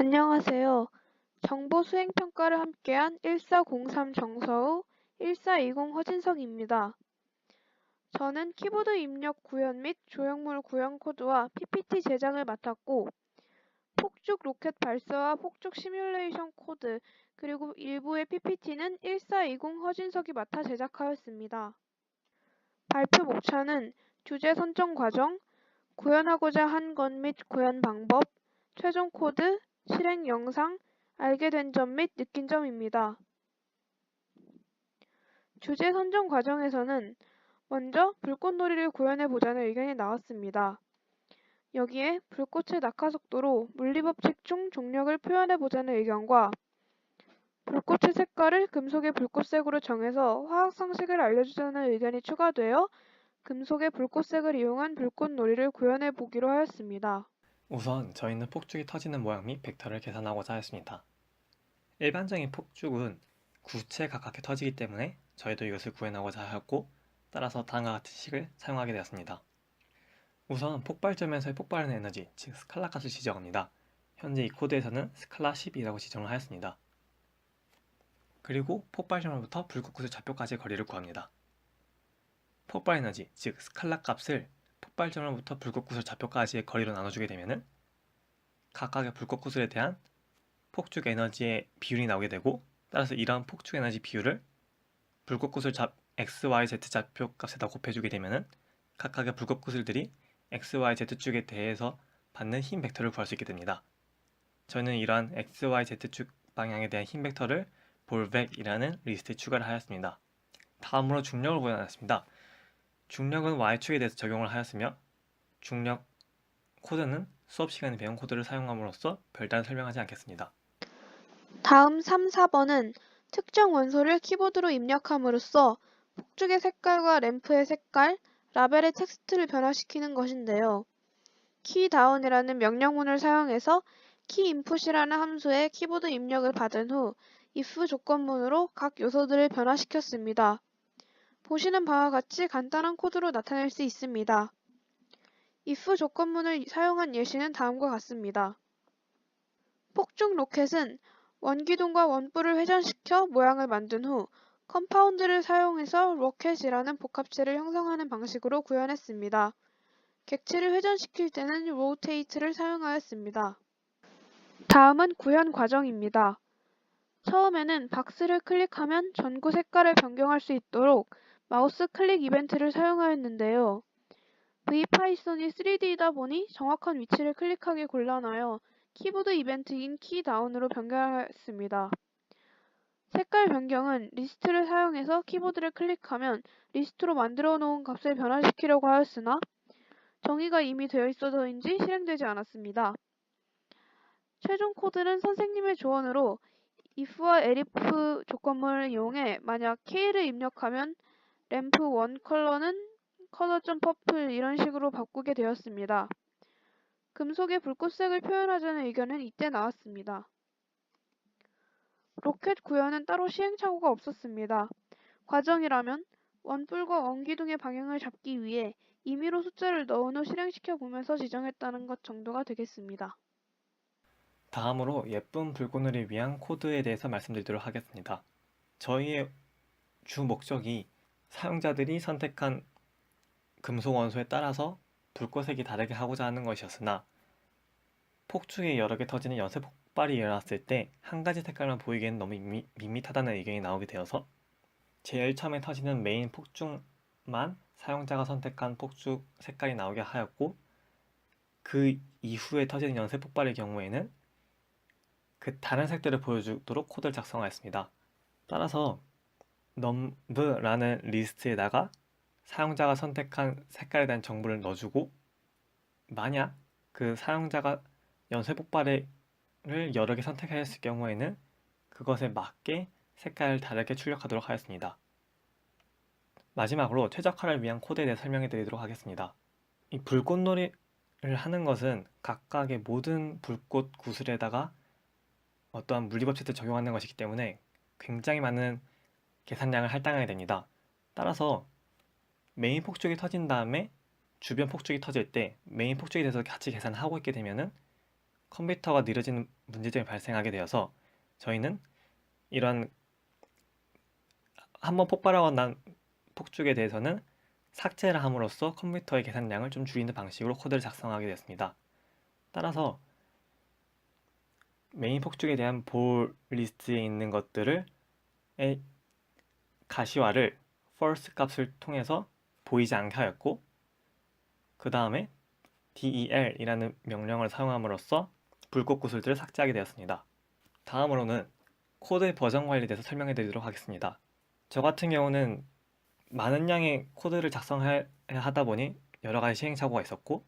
안녕하세요. 정보 수행 평가를 함께한 1403 정서우, 1420 허진석입니다. 저는 키보드 입력 구현 및 조형물 구현 코드와 PPT 제작을 맡았고, 폭죽 로켓 발사와 폭죽 시뮬레이션 코드, 그리고 일부의 PPT는 1420 허진석이 맡아 제작하였습니다. 발표 목차는 주제 선정 과정, 구현하고자 한 것 및 구현 방법, 최종 코드, 실행 영상, 알게 된 점 및 느낀 점입니다. 주제 선정 과정에서는 먼저 불꽃놀이를 구현해보자는 의견이 나왔습니다. 여기에 불꽃의 낙하 속도로 물리법칙 중重력을 표현해보자는 의견과 불꽃의 색깔을 금속의 불꽃색으로 정해서 화학상식을 알려주자는 의견이 추가되어 금속의 불꽃색을 이용한 불꽃놀이를 구현해보기로 하였습니다. 우선 저희는 폭죽이 터지는 모양 및 벡터를 계산하고자 하였습니다. 일반적인 폭죽은 구체 가깝게 터지기 때문에 저희도 이것을 구현하고자 하였고, 따라서 다음과 같은 식을 사용하게 되었습니다. 우선 폭발점에서의 폭발하는 에너지, 즉 스칼라 값을 지정합니다. 현재 이 코드에서는 스칼라 12라고 지정을 하였습니다. 그리고 폭발점으로부터 불꽃구슬 좌표까지의 거리를 구합니다. 폭발 에너지, 즉 스칼라 값을 폭발점으로부터 불꽃구슬 좌표까지의 거리로 나눠주게 되면 각각의 불꽃구슬에 대한 폭죽 에너지의 비율이 나오게 되고, 따라서 이러한 폭죽 에너지 비율을 불꽃구슬 x, y, z 좌표 값에다 곱해주게 되면 각각의 불꽃구슬들이 x, y, z축에 대해서 받는 힘 벡터를 구할 수 있게 됩니다. 저는 이러한 x, y, z축 방향에 대한 힘 벡터를 볼벡이라는 리스트에 추가를 하였습니다. 다음으로 중력을 구현하였습니다. 중력은 y축에 대해서 적용을 하였으며, 중력 코드는 수업 시간에 배운 코드를 사용함으로써 별다른 설명하지 않겠습니다. 다음 3, 4번은 특정 원소를 키보드로 입력함으로써 폭죽의 색깔과 램프의 색깔, 라벨의 텍스트를 변화시키는 것인데요. keyDown이라는 명령문을 사용해서 keyInput이라는 함수에 키보드 입력을 받은 후 if 조건문으로 각 요소들을 변화시켰습니다. 보시는 바와 같이 간단한 코드로 나타낼 수 있습니다. if 조건문을 사용한 예시는 다음과 같습니다. 폭죽 로켓은 원기둥과 원뿔을 회전시켜 모양을 만든 후 컴파운드를 사용해서 로켓이라는 복합체를 형성하는 방식으로 구현했습니다. 객체를 회전시킬 때는 rotate를 사용하였습니다. 다음은 구현 과정입니다. 처음에는 박스를 클릭하면 전구 색깔을 변경할 수 있도록 마우스 클릭 이벤트를 사용하였는데요. VPython이 3D이다 보니 정확한 위치를 클릭하기 곤란하여 키보드 이벤트인 keyDown으로 변경하였습니다. 색깔 변경은 리스트를 사용해서 키보드를 클릭하면 리스트로 만들어 놓은 값을 변화시키려고 하였으나 정의가 이미 되어 있어서인지 실행되지 않았습니다. 최종 코드는 선생님의 조언으로 if와 elif 조건문을 이용해 만약 k를 입력하면 램프 1 컬러는 color.purple 이런 식으로 바꾸게 되었습니다. 금속의 불꽃색을 표현하자는 의견은 이때 나왔습니다. 로켓 구현은 따로 시행착오가 없었습니다. 과정이라면 원뿔과 원기둥의 방향을 잡기 위해 임의로 숫자를 넣은 후 실행시켜 보면서 지정했다는 것 정도가 되겠습니다. 다음으로 예쁜 불꽃놀이를 위한 코드에 대해서 말씀드리도록 하겠습니다. 저희의 주 목적이 사용자들이 선택한 금속 원소에 따라서 불꽃색이 다르게 하고자 하는 것이었으나, 폭죽이 여러 개 터지는 연쇄 폭발이 일어났을 때 한 가지 색깔만 보이기에는 너무 밋밋하다는 의견이 나오게 되어서 제일 처음에 터지는 메인 폭죽만 사용자가 선택한 폭죽 색깔이 나오게 하였고, 그 이후에 터지는 연쇄 폭발의 경우에는 그 다른 색들을 보여주도록 코드를 작성하였습니다. 따라서 num라는 리스트에다가 사용자가 선택한 색깔에 대한 정보를 넣어주고, 만약 그 사용자가 연쇄 폭발을 여러 개 선택하였을 경우에는 그것에 맞게 색깔을 다르게 출력하도록 하였습니다. 마지막으로 최적화를 위한 코드에 대해 설명해 드리도록 하겠습니다. 이 불꽃놀이를 하는 것은 각각의 모든 불꽃 구슬에다가 어떠한 물리법칙을 적용하는 것이기 때문에 굉장히 많은 계산량을 할당하게 됩니다. 따라서 메인 폭죽이 터진 다음에 주변 폭죽이 터질 때 메인 폭죽에 대해서 같이 계산하고 있게 되면은 컴퓨터가 느려지는 문제점이 발생하게 되어서 저희는 이런 한번 폭발하고 난 폭죽에 대해서는 삭제를 함으로써 컴퓨터의 계산량을 좀 줄이는 방식으로 코드를 작성하게 되었습니다. 따라서 메인 폭죽에 대한 볼 리스트에 있는 것들을 가시화를 false 값을 통해서 보이지 않게 하였고, 그 다음에 del이라는 명령을 사용함으로써 불꽃 구슬들을 삭제하게 되었습니다. 다음으로는 코드의 버전 관리에 대해서 설명해 드리도록 하겠습니다. 저 같은 경우는 많은 양의 코드를 작성해야 하다 보니 여러 가지 시행착오가 있었고,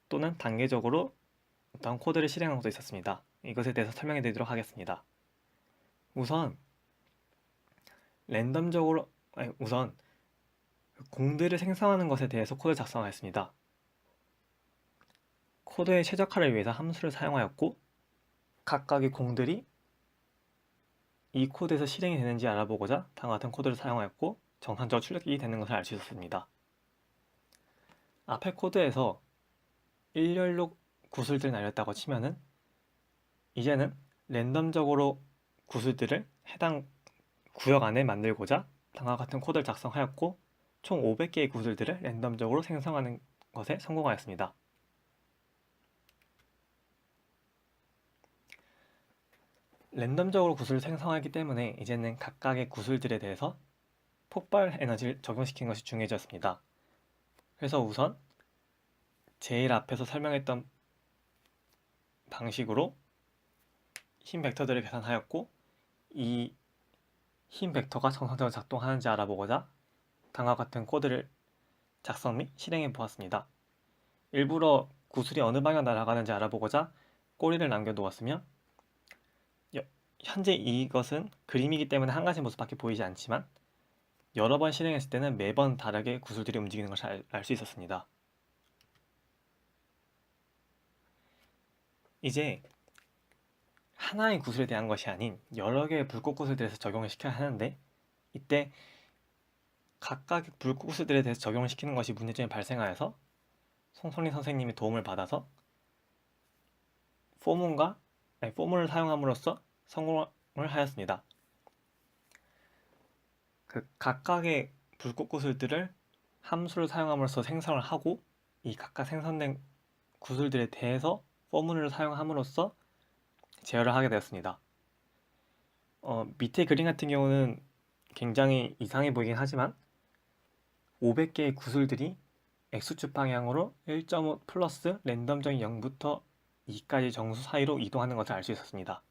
또는 단계적으로 어떤 코드를 실행한 것도 있었습니다. 이것에 대해서 설명해 드리도록 하겠습니다. 우선 우선 공들을 생성하는 것에 대해서 코드를 작성하였습니다. 코드의 최적화를 위해서 함수를 사용하였고, 각각의 공들이 이 코드에서 실행이 되는지 알아보고자 다음과 같은 코드를 사용하였고, 정상적으로 출력이 되는 것을 알 수 있었습니다. 앞에 코드에서 일렬로 구슬들을 날렸다고 치면은 이제는 랜덤적으로 구슬들을 해당 구역 안에 만들고자 다음과 같은 코드를 작성하였고, 총 500개의 구슬들을 랜덤적으로 생성하는 것에 성공하였습니다. 랜덤적으로 구슬을 생성하기 때문에 이제는 각각의 구슬들에 대해서 폭발 에너지를 적용시키는 것이 중요해졌습니다. 그래서 우선 제일 앞에서 설명했던 방식으로 힘 벡터들을 계산하였고, 이 힘 벡터가 정상적으로 작동하는지 알아보고자 다음과 같은 코드를 작성 및 실행해 보았습니다. 일부러 구슬이 어느 방향 날아가는지 알아보고자 꼬리를 남겨두었으며, 현재 이것은 그림이기 때문에 한 가지 모습밖에 보이지 않지만 여러 번 실행했을 때는 매번 다르게 구슬들이 움직이는 것을 알 수 있었습니다. 이제 하나의 구슬에 대한 것이 아닌 여러 개의 불꽃 구슬들에서 적용을 시켜야 하는데, 이때 각각의 불꽃 구슬들에 대해서 적용을 시키는 것이 문제점이 발생하여서 송선리 선생님의 도움을 받아서 포문을 사용함으로써 성공을 하였습니다. 그 각각의 불꽃 구슬들을 함수를 사용함으로써 생성을 하고, 이 각각 생성된 구슬들에 대해서 포문을 사용함으로써 제어를 하게 되었습니다. 밑에 그림 같은 경우는 굉장히 이상해 보이긴 하지만 500개의 구슬들이 X축 방향으로 1.5 플러스 랜덤적인 0부터 2까지 정수 사이로 이동하는 것을 알 수 있었습니다.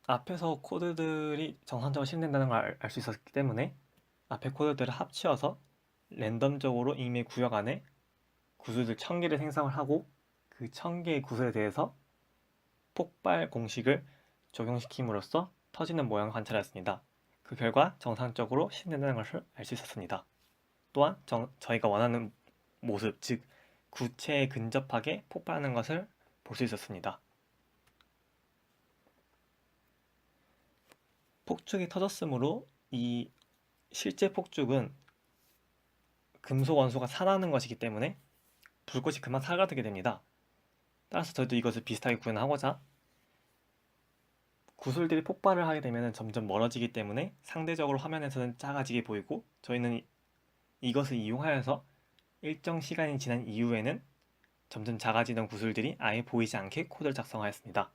앞에서 코드들이 정상적으로 실행된다는 걸 알 수 있었기 때문에 앞에 코드들을 합치어서 랜덤적으로 이미 구역 안에 구슬들 1000개를 생성을 하고, 그 1000개의 구슬에 대해서 폭발 공식을 적용시킴으로써 터지는 모양을 관찰하였습니다. 그 결과 정상적으로 실행된다는 것을 알 수 있었습니다. 또한 저희가 원하는 모습, 즉 구체에 근접하게 폭발하는 것을 볼 수 있었습니다. 폭죽이 터졌으므로 이 실제 폭죽은 금속 원소가 산화하는 것이기 때문에 불꽃이 그만 사라지게 됩니다. 따라서 저희도 이것을 비슷하게 구현하고자 구슬들이 폭발을 하게 되면 점점 멀어지기 때문에 상대적으로 화면에서는 작아지게 보이고, 저희는 이것을 이용하여서 일정 시간이 지난 이후에는 점점 작아지던 구슬들이 아예 보이지 않게 코드를 작성하였습니다.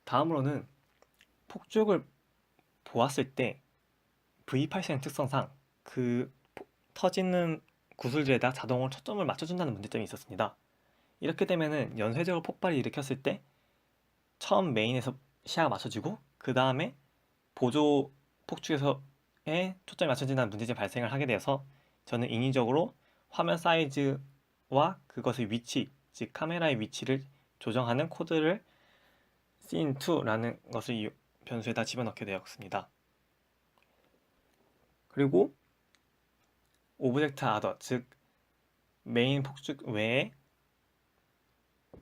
다음으로는 폭죽을 보았을 때 V8의 특성상 그 터지는 구슬들에다 자동으로 초점을 맞춰준다는 문제점이 있었습니다. 이렇게 되면은 연쇄적으로 폭발을 일으켰을 때 처음 메인에서 시야가 맞춰지고, 그 다음에 보조 폭죽에서의 초점이 맞춰진다는 문제점이 발생을 하게 되어서 저는 인위적으로 화면 사이즈와 그것의 위치, 즉 카메라의 위치를 조정하는 코드를 scene2라는 것을 변수에다 집어넣게 되었습니다. 그리고 오브젝트 아더, 즉 메인 폭죽 외에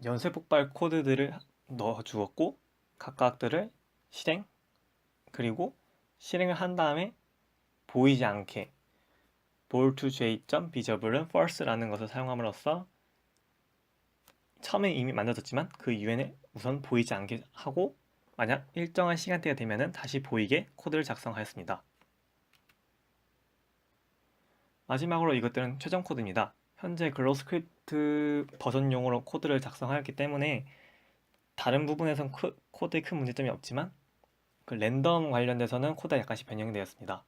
연쇄 폭발 코드들을 넣어 주었고, 각각들을 실행, 그리고 실행을 한 다음에 보이지 않게 bool2j.visible은 false라는 것을 사용함으로써 처음에 이미 만들어졌지만 그 이후에는 우선 보이지 않게 하고 만약 일정한 시간대가 되면은 다시 보이게 코드를 작성하였습니다. 마지막으로 이것들은 최종 코드입니다. 현재 글로스크립트 버전용으로 코드를 작성하였기 때문에 다른 부분에선 코드에 큰 문제점이 없지만 그 랜덤 관련돼서는 코드가 약간씩 변형되었습니다.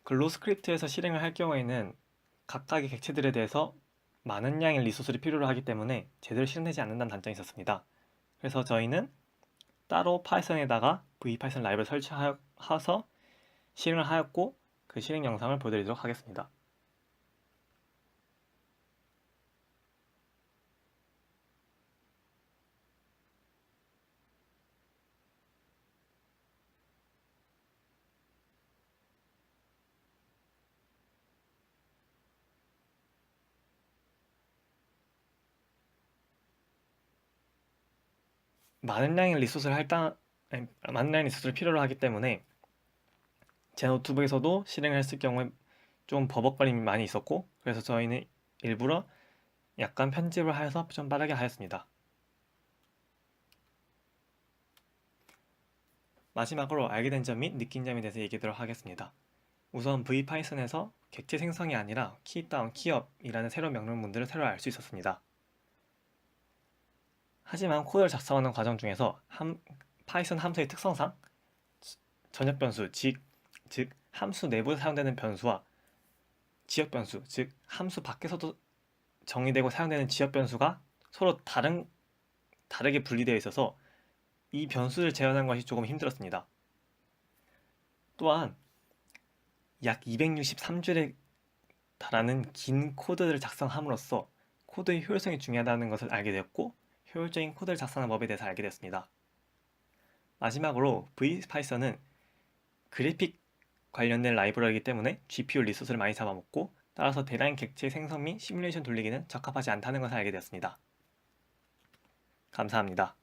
글로스크립트에서 실행을 할 경우에는 각각의 객체들에 대해서 많은 양의 리소스를 필요로 하기 때문에 제대로 실행되지 않는다는 단점이 있었습니다. 그래서 저희는 따로 파이썬에다가 VPython 라이브를 설치해서 실행을 하였고 그 실행 영상을 보여드리도록 하겠습니다. 많은 양의 리소스를 필요로 하기 때문에 제 노트북에서도 실행을 했을 경우에 좀 버벅거림이 많이 있었고 그래서 저희는 일부러 약간 편집을 해서 좀 빠르게 하였습니다. 마지막으로 알게 된 점 및 느낀 점에 대해서 얘기하도록 하겠습니다. 우선 VPython에서 객체 생성이 아니라 키다운, 키업이라는 새로운 명령문들을 새로 알 수 있었습니다. 하지만 코드를 작성하는 과정 중에서 파이썬 함수의 특성상 전역 변수, 즉 함수 내부에 사용되는 변수와 지역 변수, 즉 함수 밖에서도 정의되고 사용되는 지역 변수가 서로 다르게 분리되어 있어서 이 변수를 재현하는 것이 조금 힘들었습니다. 또한 약 263줄에 달하는 긴 코드를 작성함으로써 코드의 효율성이 중요하다는 것을 알게 되었고 효율적인 코드를 작성하는 법에 대해서 알게 되었습니다. 마지막으로 VPython은 그래픽 관련된 라이브러리이기 때문에 GPU 리소스를 많이 잡아먹고 따라서 대량 객체 생성 및 시뮬레이션 돌리기는 적합하지 않다는 것을 알게 되었습니다. 감사합니다.